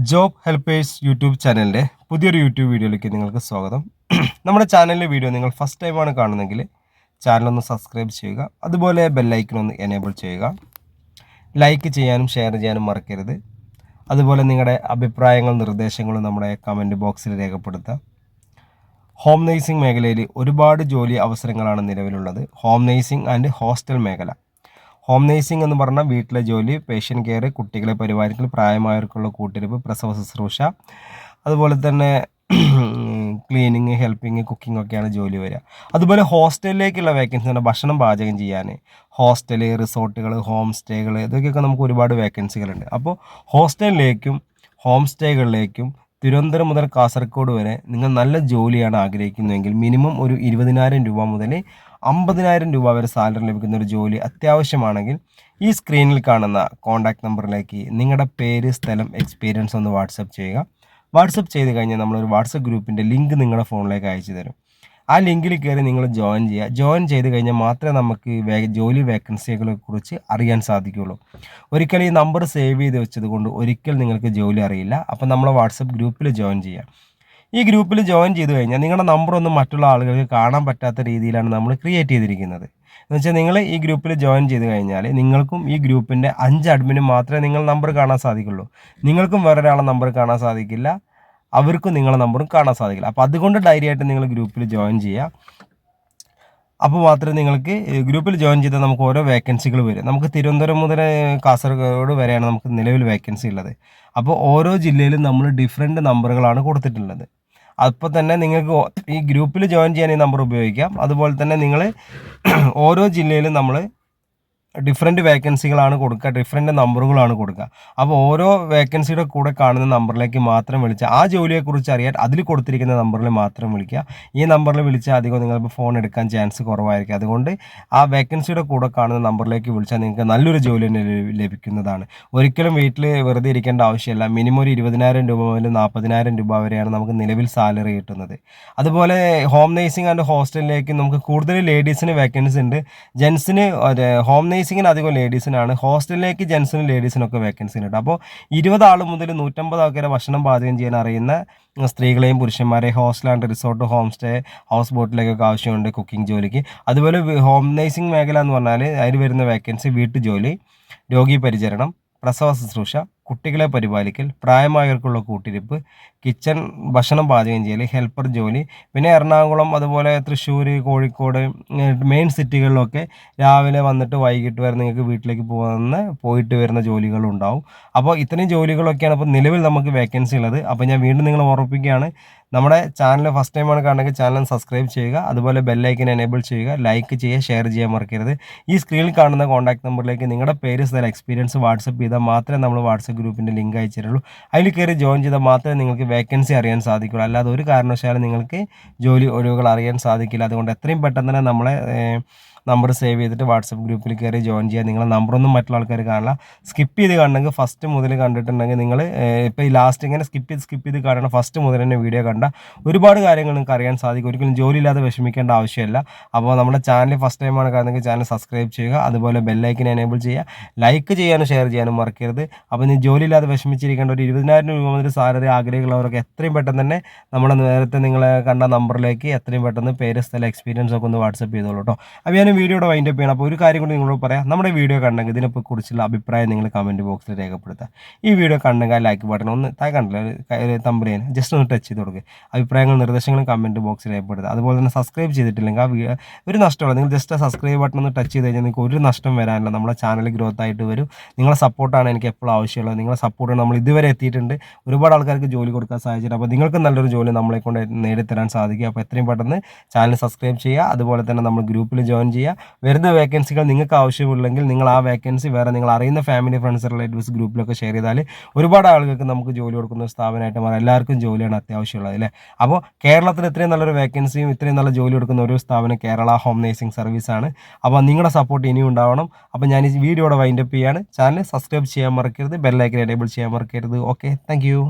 Job helpers YouTube ചാനലിൻ്റെ പുതിയൊരു YouTube വീഡിയോയിലേക്ക് നിങ്ങൾക്ക് സ്വാഗതം. നമ്മുടെ ചാനലിലെ വീഡിയോ നിങ്ങൾ ഫസ്റ്റ് ടൈമാണ് കാണുന്നതെങ്കിൽ ചാനലൊന്ന് സബ്സ്ക്രൈബ് ചെയ്യുക, അതുപോലെ ബെല്ലൈക്കൺ ഒന്ന് എനേബിൾ ചെയ്യുക. ലൈക്ക് ചെയ്യാനും ഷെയർ ചെയ്യാനും മറക്കരുത്. അതുപോലെ നിങ്ങളുടെ അഭിപ്രായങ്ങളും നിർദ്ദേശങ്ങളും നമ്മുടെ കമൻറ്റ് ബോക്സിൽ രേഖപ്പെടുത്തുക. ഹോം നേഴ്സിംഗ് മേഖലയിൽ ഒരുപാട് ജോലി അവസരങ്ങളാണ് നിലവിലുള്ളത്. ഹോം നേഴ്സിംഗ് ആൻഡ് ഹോസ്റ്റൽ മേഖല. ഹോം നേഴ്സിംഗ് എന്ന് പറഞ്ഞാൽ വീട്ടിലെ ജോലി, പേഷ്യൻ്റ് കെയർ, കുട്ടികളെ പരിപാലിക്കൽ, പ്രായമായവർക്കുള്ള കൂട്ടിരിപ്പ്, പ്രസവ ശുശ്രൂഷ, അതുപോലെ തന്നെ ക്ലീനിങ്, ഹെൽപ്പിങ്, കുക്കിംഗ് ഒക്കെയാണ് ജോലി വരിക. അതുപോലെ ഹോസ്റ്റലിലേക്കുള്ള വേക്കൻസി ആണ് ഭക്ഷണം പാചകം ചെയ്യാൻ. ഹോസ്റ്റൽ, റിസോർട്ടുകൾ, ഹോം സ്റ്റേകൾ, ഇതൊക്കെയൊക്കെ നമുക്ക് ഒരുപാട് വേക്കൻസികളുണ്ട്. അപ്പോൾ ഹോസ്റ്റലിലേക്കും ഹോം സ്റ്റേകളിലേക്കും തിരുവനന്തപുരം മുതൽ കാസർഗോഡ് വരെ നിങ്ങൾ നല്ല ജോലിയാണ് ആഗ്രഹിക്കുന്നതെങ്കിൽ മിനിമം ഒരു 20,000 രൂപ മുതൽ 50,000 രൂപ വരെ സാലറി ലഭിക്കുന്ന ഒരു ജോലി അത്യാവശ്യമാണെങ്കിൽ ഈ സ്ക്രീനിൽ കാണുന്ന കോൺടാക്ട് നമ്പറിലേക്ക് നിങ്ങളുടെ പേര്, സ്ഥലം, എക്സ്പീരിയൻസ് ഒന്ന് വാട്സപ്പ് ചെയ്യുക. വാട്സപ്പ് ചെയ്ത് കഴിഞ്ഞാൽ നമ്മളൊരു വാട്സപ്പ് ഗ്രൂപ്പിൻ്റെ ലിങ്ക് നിങ്ങളുടെ ഫോണിലേക്ക് അയച്ചു തരും. ആ ലിങ്കിൽ കയറി നിങ്ങൾ ജോയിൻ ചെയ്യുക. ജോയിൻ ചെയ്ത് കഴിഞ്ഞാൽ മാത്രമേ നമുക്ക് ജോലി വേക്കൻസികളെ കുറിച്ച് അറിയാൻ സാധിക്കുകയുള്ളൂ. ഒരിക്കലും ഈ നമ്പർ സേവ് ചെയ്ത് വെച്ചത് കൊണ്ട് ഒരിക്കൽ നിങ്ങൾക്ക് ജോലി അറിയില്ല. അപ്പോൾ നമ്മളെ വാട്സപ്പ് ഗ്രൂപ്പിൽ ജോയിൻ ചെയ്യുക. ഈ ഗ്രൂപ്പിൽ ജോയിൻ ചെയ്ത് കഴിഞ്ഞാൽ നിങ്ങളുടെ നമ്പറൊന്നും മറ്റുള്ള ആളുകൾക്ക് കാണാൻ പറ്റാത്ത രീതിയിലാണ് നമ്മൾ ക്രിയേറ്റ് ചെയ്തിരിക്കുന്നത്. എന്ന് വെച്ചാൽ നിങ്ങൾ ഈ ഗ്രൂപ്പിൽ ജോയിൻ ചെയ്ത് കഴിഞ്ഞാൽ നിങ്ങൾക്കും ഈ ഗ്രൂപ്പിൻ്റെ 5 അഡ്മിനും മാത്രമേ നിങ്ങൾ നമ്പർ കാണാൻ സാധിക്കുള്ളൂ. നിങ്ങൾക്കും വേറൊരാളെ നമ്പർ കാണാൻ സാധിക്കില്ല, അവർക്കും നിങ്ങളുടെ നമ്പറും കാണാൻ സാധിക്കില്ല. അപ്പോൾ അതുകൊണ്ട് ധൈര്യമായിട്ട് നിങ്ങൾ ഗ്രൂപ്പിൽ ജോയിൻ ചെയ്യുക. അപ്പോൾ മാത്രമേ നിങ്ങൾക്ക് ഗ്രൂപ്പിൽ ജോയിൻ ചെയ്താൽ നമുക്ക് ഓരോ വേക്കൻസികൾ വരും. നമുക്ക് തിരുവനന്തപുരം മുതൽ കാസർഗോഡ് വരെയാണ് നമുക്ക് നിലവിൽ വേക്കൻസി ഉള്ളത്. അപ്പോൾ ഓരോ ജില്ലയിലും നമ്മൾ ഡിഫറെൻറ്റ് നമ്പറുകളാണ് കൊടുത്തിട്ടുള്ളത്. അപ്പോൾ തന്നെ നിങ്ങൾക്ക് ഈ ഗ്രൂപ്പിൽ ജോയിൻ ചെയ്യാൻ ഈ നമ്പർ ഉപയോഗിക്കാം. അതുപോലെ തന്നെ നിങ്ങൾ ഓരോ ജില്ലയിലും നമ്മൾ ഡിഫറെൻറ്റ് വേക്കൻസികളാണ് കൊടുക്കുക, ഡിഫറെൻറ്റ് നമ്പറുകളാണ് കൊടുക്കുക. അപ്പോൾ ഓരോ വേക്കൻസിയുടെ കൂടെ കാണുന്ന നമ്പറിലേക്ക് മാത്രം വിളിച്ചാൽ ആ ജോലിയെക്കുറിച്ച് അറിയാൻ അതിൽ കൊടുത്തിരിക്കുന്ന നമ്പറിൽ മാത്രം വിളിക്കുക. ഈ നമ്പറിൽ വിളിച്ചാൽ അധികം നിങ്ങൾക്ക് ഫോൺ എടുക്കാൻ ചാൻസ് കുറവായിരിക്കും. അതുകൊണ്ട് ആ വേക്കൻസിയുടെ കൂടെ കാണുന്ന നമ്പറിലേക്ക് വിളിച്ചാൽ നിങ്ങൾക്ക് നല്ലൊരു ജോലി ലഭിക്കുന്നതാണ്. ഒരിക്കലും വീട്ടിൽ വെറുതെ ഇരിക്കേണ്ട ആവശ്യമില്ല. മിനിമം ഒരു 20,000 രൂപ മുതൽ 40,000 രൂപ വരെയാണ് നമുക്ക് നിലവിൽ സാലറി കിട്ടുന്നത്. അതുപോലെ ഹോം നേഴ്സിംഗ് ആൻഡ് ഹോസ്റ്റലിലേക്ക് നമുക്ക് കൂടുതൽ ലേഡീസിന് വേക്കൻസി ഉണ്ട്. ജെൻസിന് ഹോം നേഴ്സിങ്ങിന് അധികം ലേഡീസിനാണ്, ഹോസ്റ്റലിലേക്ക് ജെൻസിനും ലേഡീസിനൊക്കെ വേക്കൻസി ഉണ്ട്. അപ്പോൾ 20 ആൾ മുതൽ 150 ആൾക്കാരെ ഭക്ഷണം പാചകം ചെയ്യാൻ അറിയുന്ന സ്ത്രീകളെയും പുരുഷന്മാരെയും hostel and resort, home stay, house ബോട്ടിലേക്കൊക്കെ ആവശ്യമുണ്ട് കുക്കിംഗ് ജോലിക്ക്. അതുപോലെ ഹോം നേഴ്സിംഗ് മേഖല എന്ന് പറഞ്ഞാൽ അതിൽ വരുന്ന വേക്കൻസി വീട്ടുജോലി, രോഗി പരിചരണം, പ്രസവ ശുശ്രൂഷ, കുട്ടികളെ പരിപാലിക്കൽ, പ്രായമായവർക്കുള്ള കൂട്ടിരിപ്പ്, കിച്ചൺ, ഭക്ഷണം പാചകം ചെയ്യൽ, ഹെൽപ്പർ ജോലി, പിന്നെ എറണാകുളം, അതുപോലെ തൃശ്ശൂർ, കോഴിക്കോട്, മെയിൻ സിറ്റികളിലൊക്കെ രാവിലെ വന്നിട്ട് വൈകിട്ട് വരെ നിങ്ങൾക്ക് വീട്ടിലേക്ക് പോയിട്ട് വരുന്ന ജോലികളുണ്ടാവും. അപ്പോൾ ഇത്രയും ജോലികളൊക്കെയാണ് ഇപ്പോൾ നിലവിൽ നമുക്ക് വേക്കൻസി ഉള്ളത്. അപ്പോൾ ഞാൻ വീണ്ടും നിങ്ങളെ ഓർമ്മിപ്പിക്കുകയാണ്, നമ്മുടെ ചാനൽ ഫസ്റ്റ് ടൈമാണ് കാണുന്നെങ്കിൽ ചാനൽ സബ്സ്ക്രൈബ് ചെയ്യുക, അതുപോലെ ബെല്ലൈക്കൻ എനേബിൾ ചെയ്യുക, ലൈക്ക് ചെയ്യുക, ഷെയർ ചെയ്യാൻ മറക്കരുത്. ഈ സ്ക്രീനിൽ കാണുന്ന കോൺടാക്ട് നമ്പറിലേക്ക് നിങ്ങളുടെ പേര്, സ്ഥലം, എക്സ്പീരിയൻസ് വാട്സപ്പ് ചെയ്താൽ മാത്രമേ നമ്മൾ വാട്സപ്പ് ഗ്രൂപ്പിൻ്റെ ലിങ്ക് അയച്ചു തരുള്ളൂ. അതിൽ കയറി ജോയിൻ ചെയ്താൽ മാത്രമേ നിങ്ങൾക്ക് വേക്കൻസി അറിയാൻ സാധിക്കുള്ളൂ. അല്ലാതെ ഒരു കാരണവശാലും നിങ്ങൾക്ക് ജോലി ഒഴിവുകൾ അറിയാൻ സാധിക്കില്ല. അതുകൊണ്ട് എത്രയും പെട്ടെന്ന് തന്നെ നമ്മളെ നമ്പർ സേവ് ചെയ്തിട്ട് വാട്സപ്പ് ഗ്രൂപ്പിൽ കയറി ജോയിൻ ചെയ്യുക. നിങ്ങളെ നമ്പറൊന്നും മറ്റുള്ള ആൾക്കാർ കാണില്ല. സ്കിപ്പ് ചെയ്ത് കാണണമെങ്കിൽ ഫസ്റ്റ് മുതൽ കണ്ടിട്ടുണ്ടെങ്കിൽ നിങ്ങൾ ഇപ്പോൾ ഈ ലാസ്റ്റ് ഇങ്ങനെ സ്കിപ്പ് ചെയ്ത് കാണണം. ഫസ്റ്റ് മുതൽ തന്നെ വീഡിയോ കണ്ട ഒരുപാട് കാര്യങ്ങൾ നിങ്ങൾക്ക് അറിയാൻ സാധിക്കും. ഒരിക്കലും ജോലിയില്ലാതെ വിഷമിക്കേണ്ട ആവശ്യമില്ല. അപ്പോൾ നമ്മുടെ ചാനൽ ഫസ്റ്റ് ടൈമാണ് കാണുന്നെങ്കിൽ ചാനൽ സബ്സ്ക്രൈബ് ചെയ്യുക, അതുപോലെ ബെല്ലൈക്കൻ എനേബിൾ ചെയ്യുക, ലൈക്ക് ചെയ്യാനും ഷെയർ ചെയ്യാനും മറക്കരുത്. അപ്പോൾ നീ ജോലിയില്ലാതെ വിഷമിച്ചിരിക്കേണ്ട ഒരു 20,000 രൂപ മുതൽ സാലറി ആഗ്രഹമുള്ളവരൊക്കെ എത്രയും പെട്ടെന്ന് തന്നെ നമ്മുടെ നേരത്തെ നിങ്ങളെ കണ്ട നമ്പറിലേക്ക് എത്രയും പെട്ടെന്ന് പേര്, സ്ഥലം, എക്സ്പീരിയൻസ് ഒക്കെ ഒന്ന് വാട്സപ്പ് ചെയ്തോളൂ കേട്ടോ. അപ്പോൾ ഞാൻ വീഡിയോയുടെ വൈൻഡപ്പ് ചെയ്യണം. അപ്പോൾ ഒരു കാര്യം കൂടി നിങ്ങളോട് പറയാം, നമ്മുടെ വീഡിയോ കണ്ടെങ്കിൽ ഇതിനെക്കുറിച്ചുള്ള അഭിപ്രായം നിങ്ങൾ കമൻറ്റ് ബോക്സിൽ രേഖപ്പെടുത്തുക. ഈ വീഡിയോ കണ്ടെങ്കിൽ ലൈക്ക് ബട്ടൺ ഒന്ന് കണ്ടില്ല ഒരു തമ്പനേന് ജസ്റ്റ് ഒന്ന് ടച്ച് ചെയ്ത് കൊടുക്കുക. അഭിപ്രായങ്ങളും നിർദ്ദേശങ്ങളും കമൻറ്റ് ബോക്സിൽ രേഖപ്പെടുത്തുക. അതുപോലെ തന്നെ സബ്സ്ക്രൈബ് ചെയ്തിട്ടില്ലെങ്കിൽ ആ ഒരു നഷ്ടമുള്ള നിങ്ങൾ ജസ്റ്റ് സബ്സ്ക്രൈബ് ബട്ടൺ ഒന്ന് ടച്ച് ചെയ്ത് കഴിഞ്ഞാൽ നിങ്ങൾക്ക് ഒരു നഷ്ടം വരാനില്ല. നമ്മുടെ ചാനൽ ഗ്രോത്ത് ആയിട്ട് വരും. നിങ്ങളെ സപ്പോർട്ടാണ് എനിക്ക് എപ്പോഴും ആവശ്യമുള്ളത്. നിങ്ങളെ സപ്പോർട്ട് നമ്മൾ ഇതുവരെ എത്തിയിട്ടുണ്ട്. ഒരുപാട് ആൾക്കാർക്ക് ജോലി കൊടുക്കാൻ സാധിച്ചിട്ടുണ്ട്. അപ്പോൾ നിങ്ങൾക്ക് നല്ലൊരു ജോലി നമ്മളെ കൊണ്ട് നേടിത്തരാൻ സാധിക്കും. അപ്പോൾ എത്രയും പെട്ടെന്ന് ചാനൽ സബ്സ്ക്രൈബ് ചെയ്യുക, അതുപോലെ തന്നെ നമ്മൾ ഗ്രൂപ്പിൽ ജോയിൻ ചെയ്യുക. വരുന്ന വേക്കൻസികൾ നിങ്ങൾക്ക് ആവശ്യമുള്ളെങ്കിൽ നിങ്ങൾ ആ വേക്കൻസി വേറെ നിങ്ങൾ അറിയുന്ന ഫാമിലി, ഫ്രണ്ട്സ്, റിലേറ്റീവ്സ് ഗ്രൂപ്പിലൊക്കെ ഷെയർ ചെയ്താൽ ഒരുപാട് ആളുകൾക്ക് നമുക്ക് ജോലി കൊടുക്കുന്ന സ്ഥാപനമായിട്ട് മാറാം. എല്ലാവർക്കും ജോലിയാണ് അത്യാവശ്യമുള്ളത് അല്ലേ. അപ്പോൾ കേരളത്തിൽ ഇത്രയും നല്ലൊരു വേക്കൻസിയും ഇത്രയും നല്ല ജോലി കൊടുക്കുന്ന ഒരു സ്ഥാപനം കേരള ഹോം നേഴ്സിംഗ് സർവീസാണ്. അപ്പോൾ നിങ്ങളുടെ സപ്പോർട്ട് ഇനിയും ഉണ്ടാവണം. അപ്പോൾ ഞാൻ ഈ വീഡിയോയുടെ വൈൻഡപ്പ് ചെയ്യാണ്. ചാനൽ സബ്സ്ക്രൈബ് ചെയ്യാൻ മറക്കരുത്, ബെല്ലൈക്കൻ എനേബിൾ ചെയ്യാൻ മറക്കരുത്. Okay, thank you.